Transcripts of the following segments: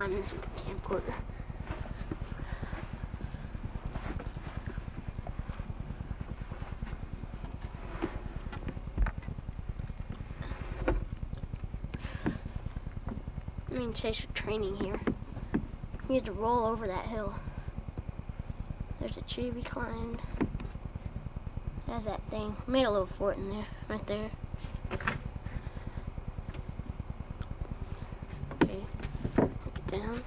on this camcorder. Me and Chase were training here. We had to roll over that hill. There's a tree we climbed. There's that thing. We made a little fort in there, right there. Okay, take it down.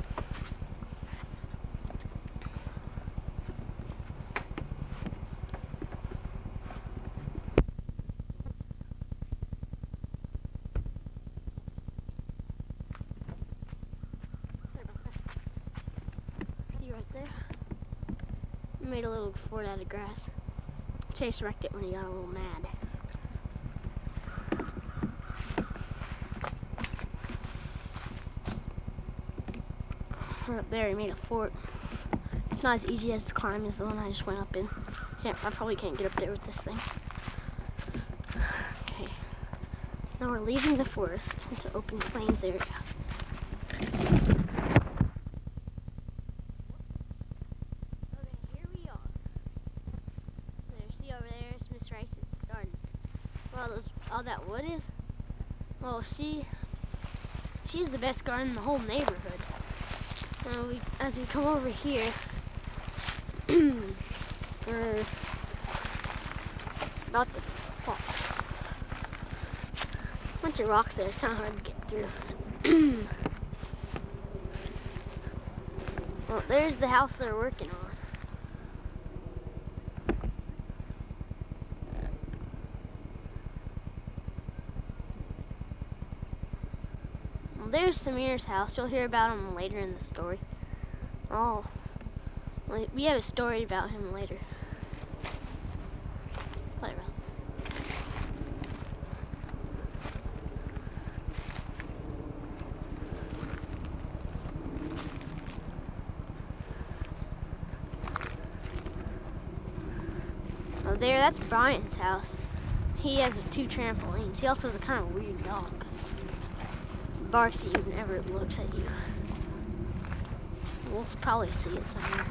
See right there? We made a little fort out of grass. Chase wrecked it when he got a little mad. Right up there, he made a fort. It's not as easy as to climb as the one I just went up in. I probably can't get up there with this thing. Okay. Now we're leaving the forest into open plains area. Okay, here we are. There, see over there, it's Miss Rice's garden. Well, all that wood is? Well, she's the best garden in the whole neighborhood. As we come over here, we're about to fall. Bunch of rocks there, it's kind of hard to get through. Well, there's the house they're working on. Well, there's Samir's house. You'll hear about him later in the story. Oh, we have a story about him later. Whatever. Oh, there, that's Brian's house. He has 2 trampolines. He also has a kind of weird dog. Barks at you whenever it looks at you. We'll probably see it somewhere.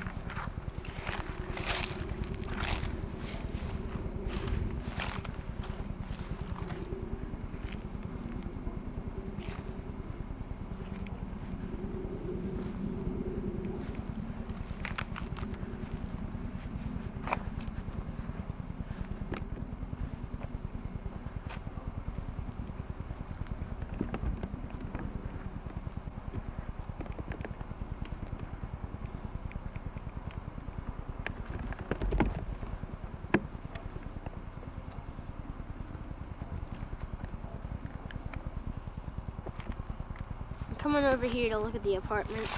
Coming over here to look at the apartments.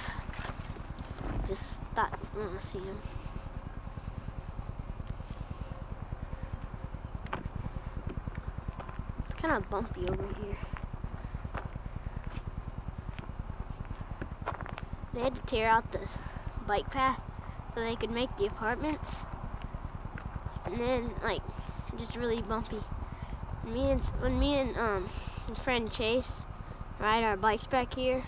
Just thought I want to see them. It's kind of bumpy over here. They had to tear out the bike path so they could make the apartments. And then, like, just really bumpy. When me and my friend Chase ride our bikes back here,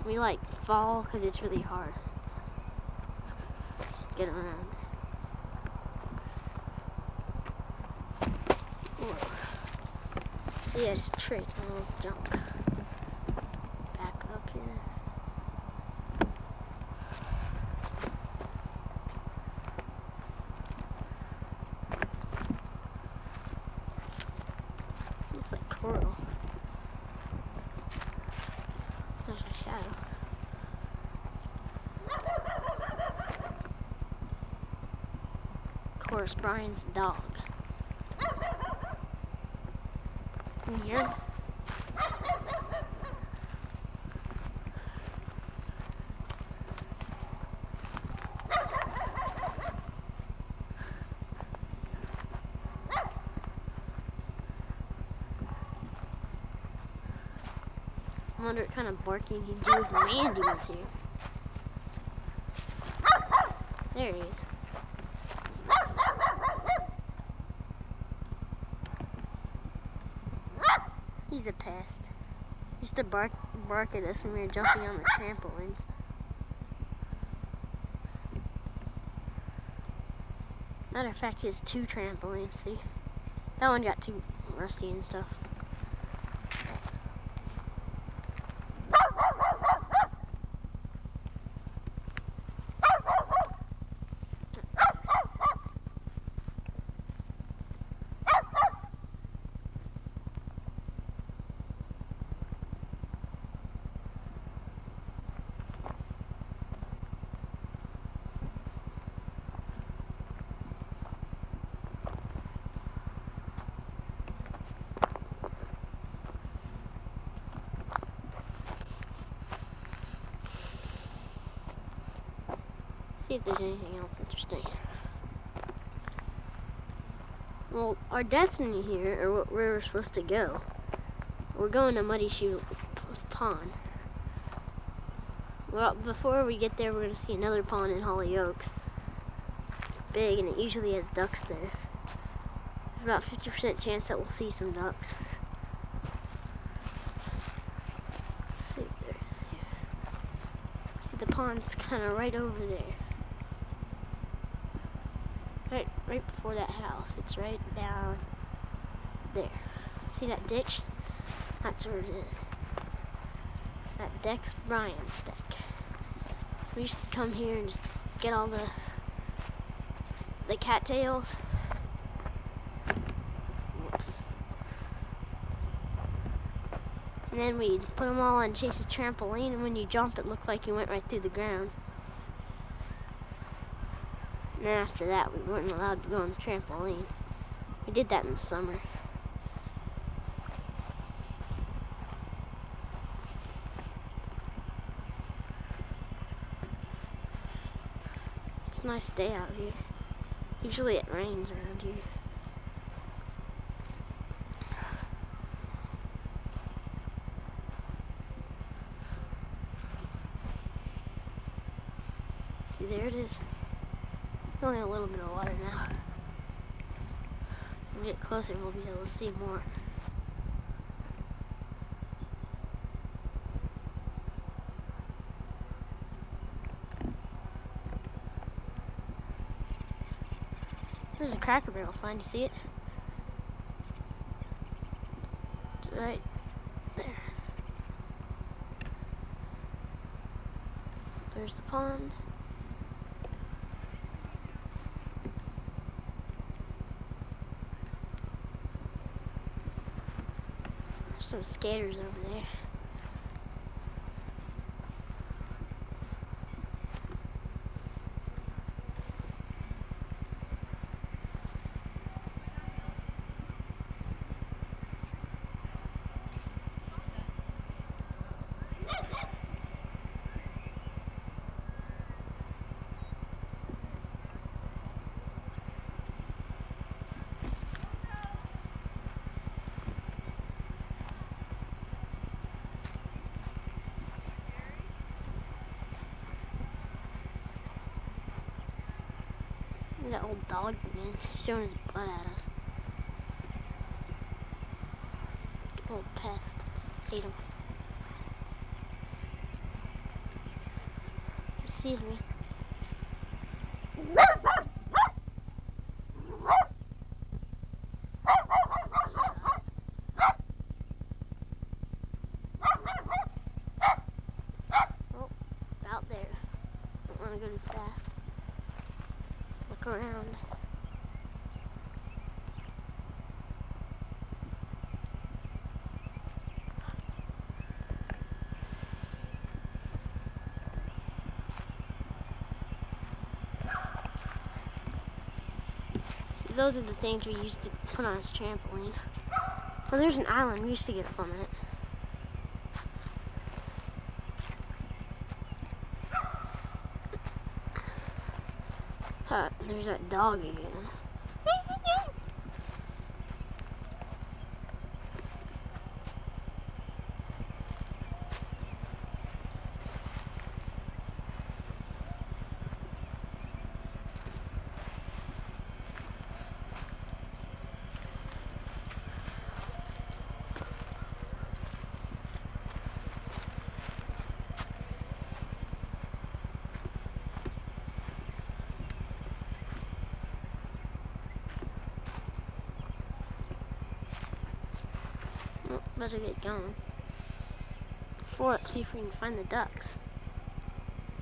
we like fall because it's really hard to get around. Whoa. See, it's a trick on those junk. Back up here. Looks like coral. There's a shadow. Of course, Brian's dog. Can you hear him? I wonder what kind of barking he'd do if Mandy was here. There he is. He's a pest. Used to bark at us when we were jumping on the trampolines. Matter of fact, he has 2 trampolines, see? That one got too rusty and stuff. See if there's anything else interesting. Well, our destiny here, or where we're supposed to go, we're going to Muddy Shoe Pond. Well, before we get there, we're going to see another pond in Hollyoaks. It's big, and it usually has ducks there. There's about 50% chance that we'll see some ducks. Let's see if there is here. See, the pond's kind of right over there. Right before that house. It's right down there. See that ditch? That's where it is. That deck's Brian's deck. We used to come here and just get all the cattails. Whoops. And then we'd put them all on Chase's trampoline, and when you jump, it looked like you went right through the ground. And then after that, we weren't allowed to go on the trampoline. We did that in the summer. It's a nice day out here. Usually it rains around here. See, there it is. Only a little bit of water now. When we get closer, we'll be able to see more. There's a Cracker Barrel sign. You see it? It's right there. There's the pond. Some skaters over there. That old dog again, showing his butt at us. Old pest. Hate him. Excuse me. Oh, out there. Don't want to go too fast. Look around. See, those are the things we used to put on his trampoline. Well, there's an island. We used to get up on it. There's that dog again. Better get going. Before, let's see if we can find the ducks.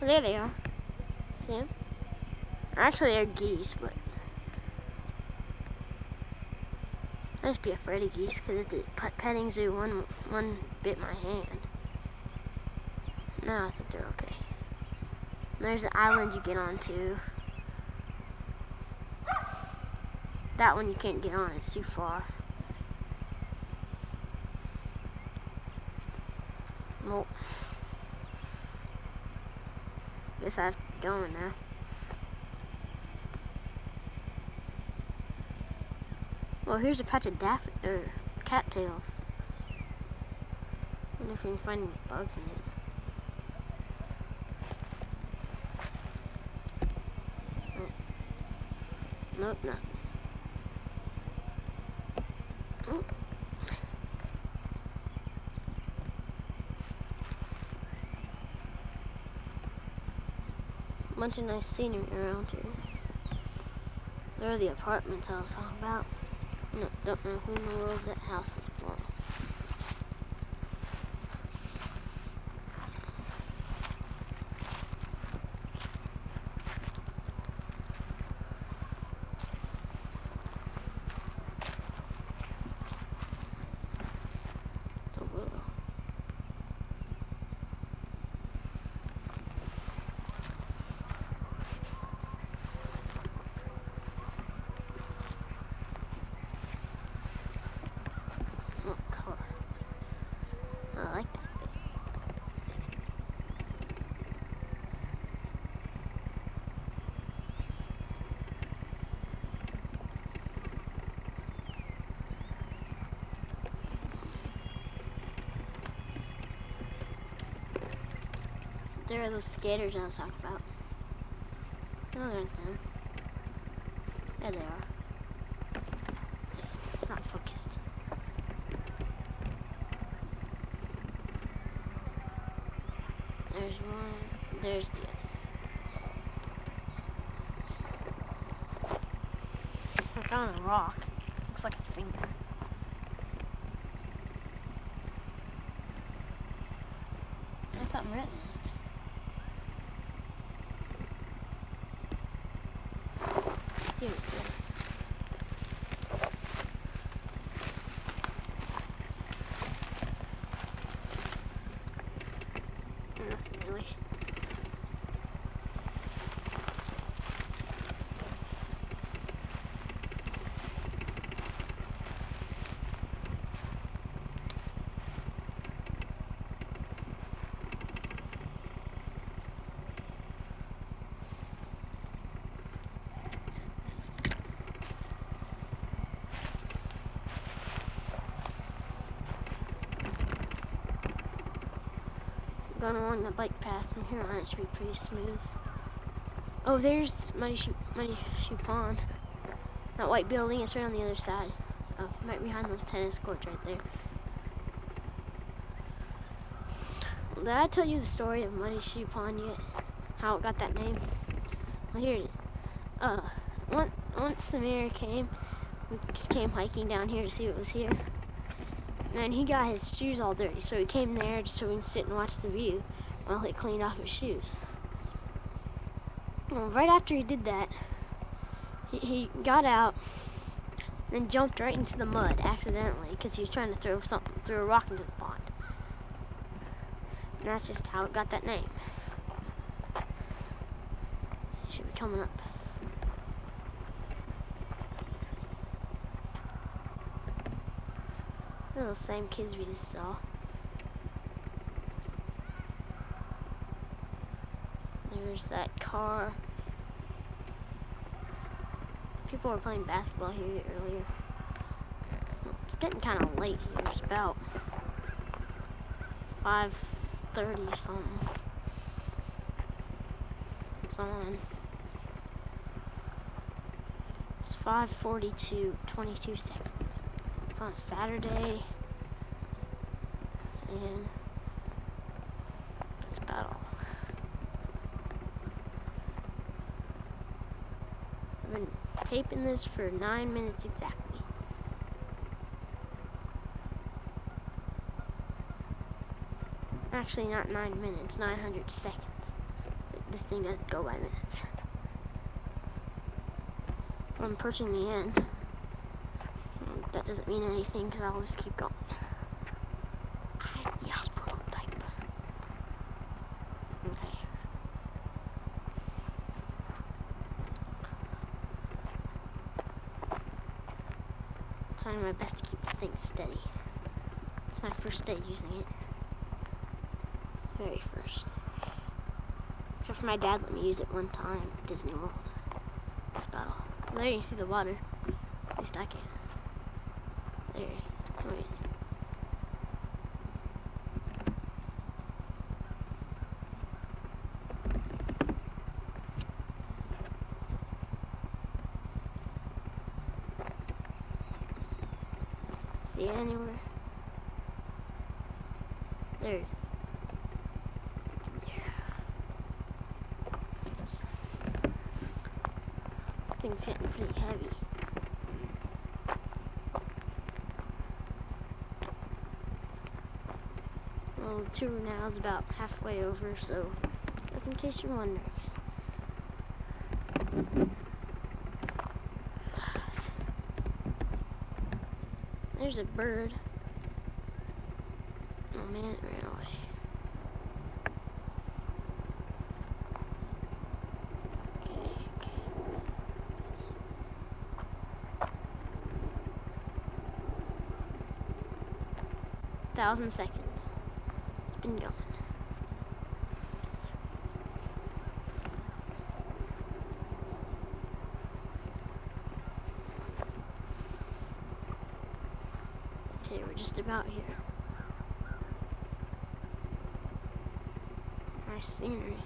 Oh, there they are. See them? Actually, they're geese, but I just be afraid of geese because at the petting zoo, one bit my hand. No, I think they're okay. And there's an island you get on too. That one you can't get on, it's too far. Well, guess I have to get going now. Well, here's a patch of cattails. I wonder if we can find any bugs in it. Oh. Nope, nothing. Oh. Bunch of nice scenery around here. There are the apartments I was talking about. No, don't know who in the world that house is for. It's a willow. Oh, car. I like that bit. There are those skaters I was talking about. No, there's them. There they are. Not focused. There's one. There's the other. I found a rock. Looks like a finger. There's something written. Dude, yes. Nothing really. Going along the bike path from here on, it should be pretty smooth. Oh, there's Muddy Shoe Pond. That white building, it's right on the other side. Oh, right behind those tennis courts right there. Did I tell you the story of Muddy Shoe Pond yet? How it got that name? Well, here it is. Once Samir came, we just came hiking down here to see what was here. And he got his shoes all dirty, so he came there just so we can sit and watch the view while he cleaned off his shoes. Well, right after he did that, he got out and jumped right into the mud accidentally because he was trying to throw a rock into the pond. And that's just how it got that name. It should be coming up. They're the same kids we just saw. There's that car. People were playing basketball here earlier. It's getting kind of late here. It's about 5:30 or something. It's on. It's 5:42, 22 seconds. It's on a Saturday, and that's about all. I've been taping this for 9 minutes exactly. Actually, not 9 minutes, 900 seconds. This thing doesn't go by minutes. I'm approaching the end. That doesn't mean anything because I'll just keep going. Yes, prototype. Okay. Trying my best to keep this thing steady. It's my first day using it. Very first. Except for my dad let me use it one time at Disney World. That's about all. There you can see the water. At least I can. There. Wait. See it anywhere? There. Thing's getting pretty heavy. Well, the tour now is about halfway over, so just in case you're wondering. There's a bird. Oh man, it ran away. Okay. 1,000 seconds. It's been going. Okay, we're just about here. Nice scenery.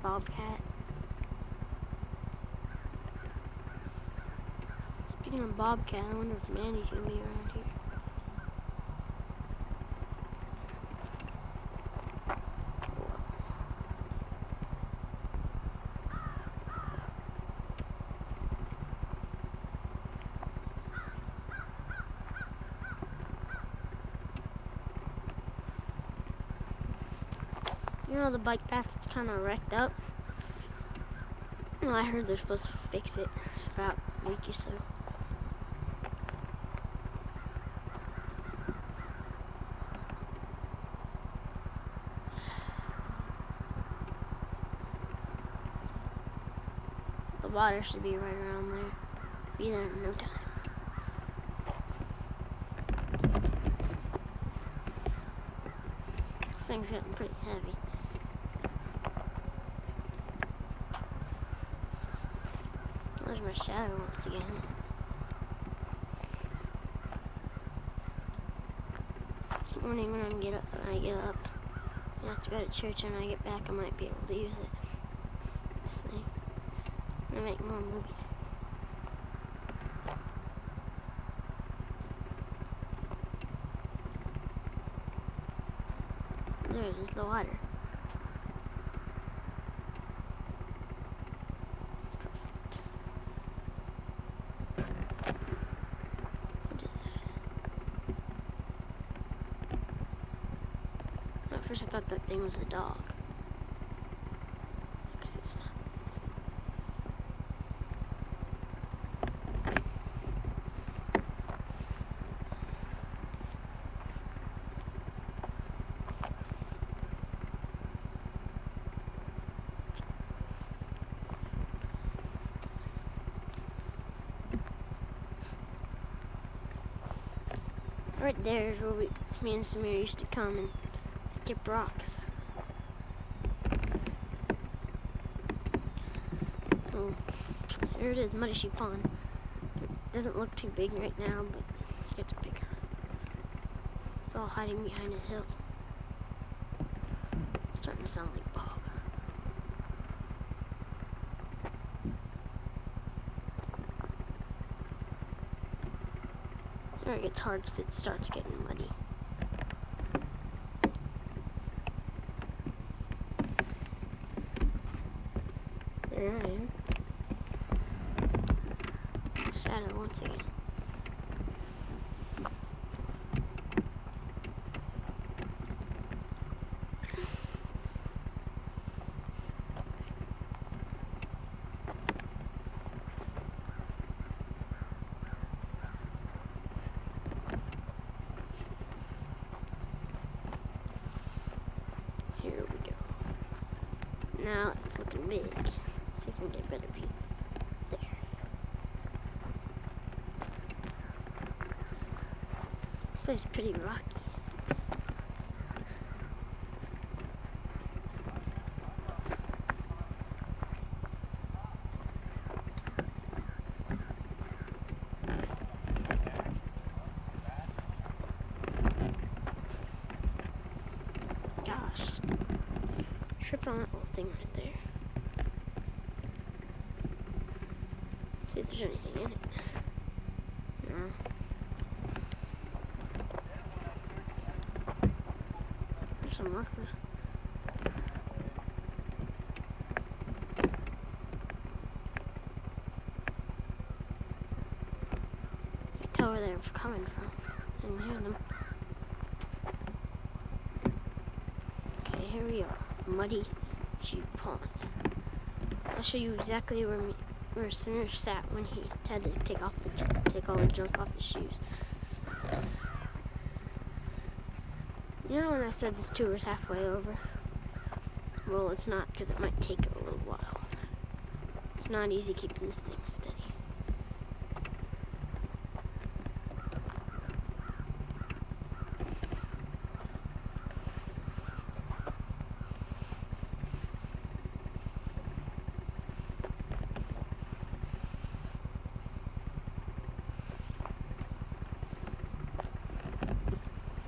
Bobcat. Speaking of Bobcat, I wonder if Mandy's gonna be around here. You know the bike path is kind of wrecked up? Well, I heard they're supposed to fix it about a week or so. The water should be right around there. Be there in no time. This thing's getting pretty heavy. There's my shadow once again. This morning when I get up, I have to go to church, and when I get back, I might be able to use it. This thing. I'm gonna make more movies. There's the water. At first I thought that thing was a dog. It's not. Right there is where me and Samir used to come and skip rocks. Oh, there it is, Muddy Sheep Pond. It doesn't look too big right now, but it gets bigger. It's all hiding behind a hill. It's starting to sound like Bob. where it gets hard because it starts getting muddy. There I am. Shadow once again. Here we go. Now it's looking big. So you can get a better view. There. This place is pretty rocky. Gosh. Tripped on that little thing right there. See if there's anything in it. No. There's some markers. You can tell where they're coming from. I can hear them. Okay, here we are. Muddy Shoe Pond. I'll show you exactly where Samir sat when he had to take all the junk off his shoes. You know when I said this tour is halfway over? Well, it's not, because it might take a little while. It's not easy keeping this thing steady.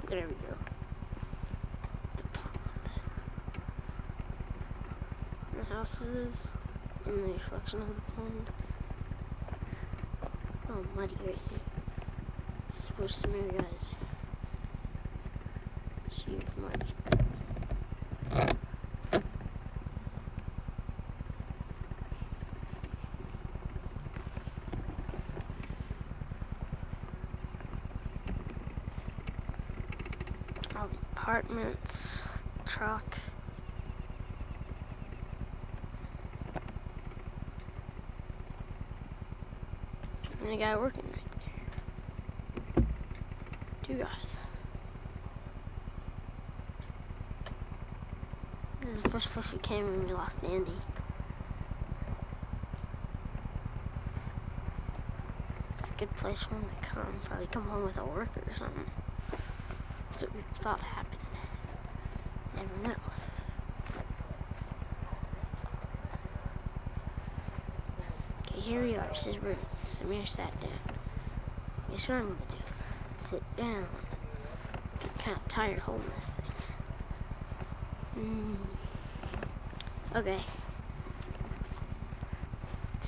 There we go. The pond. The houses in the reflection of the pond. Oh, muddy right here. This is where Samir got his shoes muddy. All the apartments, truck. And a guy working right there. Two guys. This is the first place we came when we lost Andy. It's a good place for him to come. Probably come home with a worker or something. That's what we thought happened. Never know. Okay, here we are. This is where Samir sat down. Guess what I'm gonna do? Sit down. Get kind of tired holding this thing. Okay.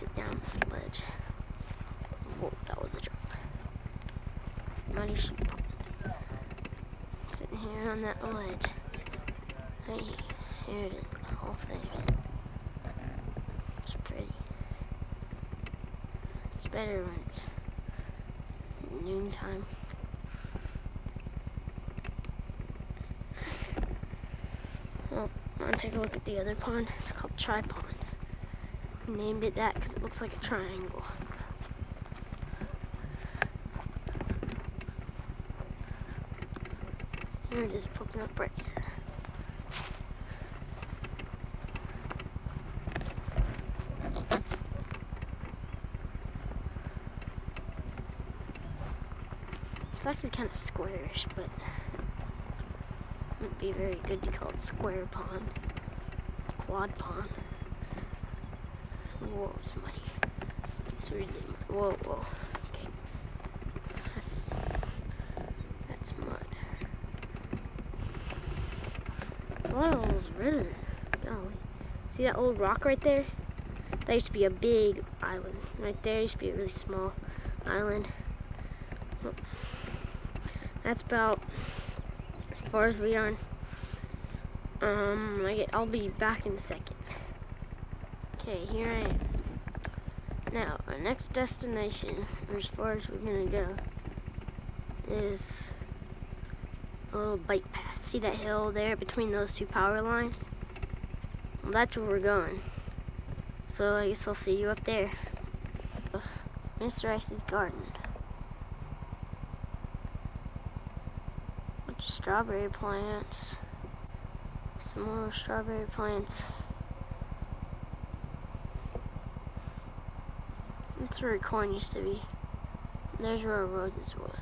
Sit down on this ledge. Whoa, that was a jump. Muddy Shoe Pond. Sitting here on that ledge. Hey, here it is, the whole thing. It's pretty. It's better when it's noontime. Well, I want to take a look at the other pond. It's called Tri Pond. We named it that because it looks like a triangle. Here it is poking up right here. It's actually kind of squarish, but it wouldn't be very good to call it square pond. Quad pond. Whoa, it's muddy. It's really muddy. Whoa, whoa. Okay. That's mud. Oil's risen. Golly. See that old rock right there? That used to be a big island. Right there used to be a really small island. Oh. That's about as far as we are. I'll be back in a second. Okay, here I am. Now, our next destination, or as far as we're gonna go, is a little bike path. See that hill there between those two power lines? Well, that's where we're going. So I guess I'll see you up there. Mr. Ice's garden. Bunch of strawberry plants. Some more strawberry plants. That's where a corn used to be. There's where our roses was.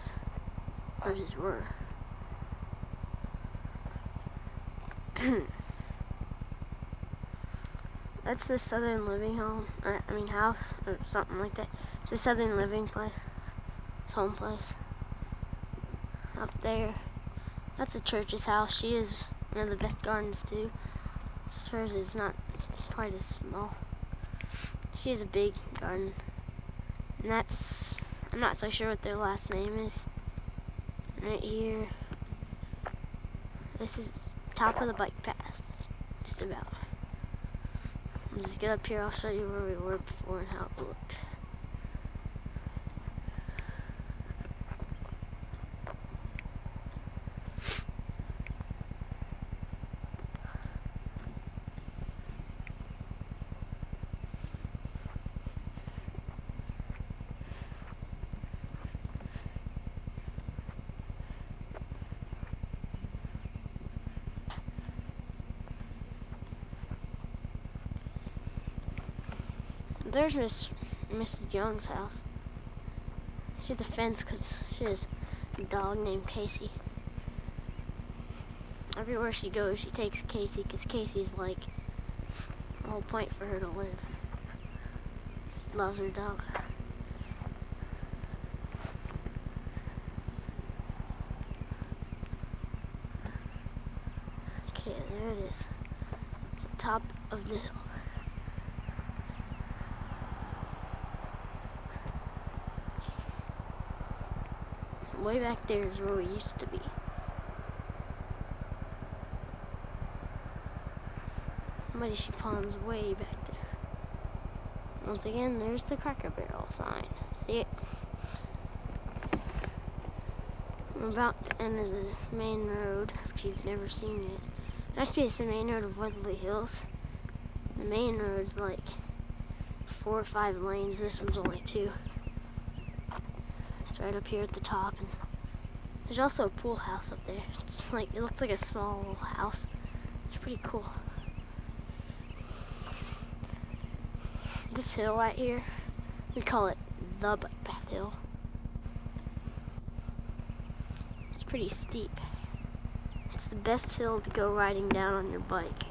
Roses were. That's the Southern Living home. House or something like that. It's the Southern Living place. It's home place. Up there. That's the church's house. She is one of the best gardens too. Hers is not quite as small. She has a big garden. And that's, I'm not so sure what their last name is. Right here. This is top of the bike path. Just about. I'll just get up here, I'll show you where we were before and how it looked. There's Mrs. Young's house. She has a fence because she has a dog named Casey. Everywhere she goes, she takes Casey because Casey's like the whole point for her to live. She loves her dog. Okay, there it is. Top of the hill. Way back there is where we used to be. Muddy Sheep Pond's way back there. Once again, there's the Cracker Barrel sign. See it? I'm about to enter the main road, if you've never seen it. Actually, it's the main road of Weatherly Hills. The main road's like 4 or 5 lanes. This one's only 2. It's right up here at the top, and there's also a pool house up there. It's like, it looks like a small little house. It's pretty cool. This hill right here, we call it the Bike Path Hill. It's pretty steep. It's the best hill to go riding down on your bike.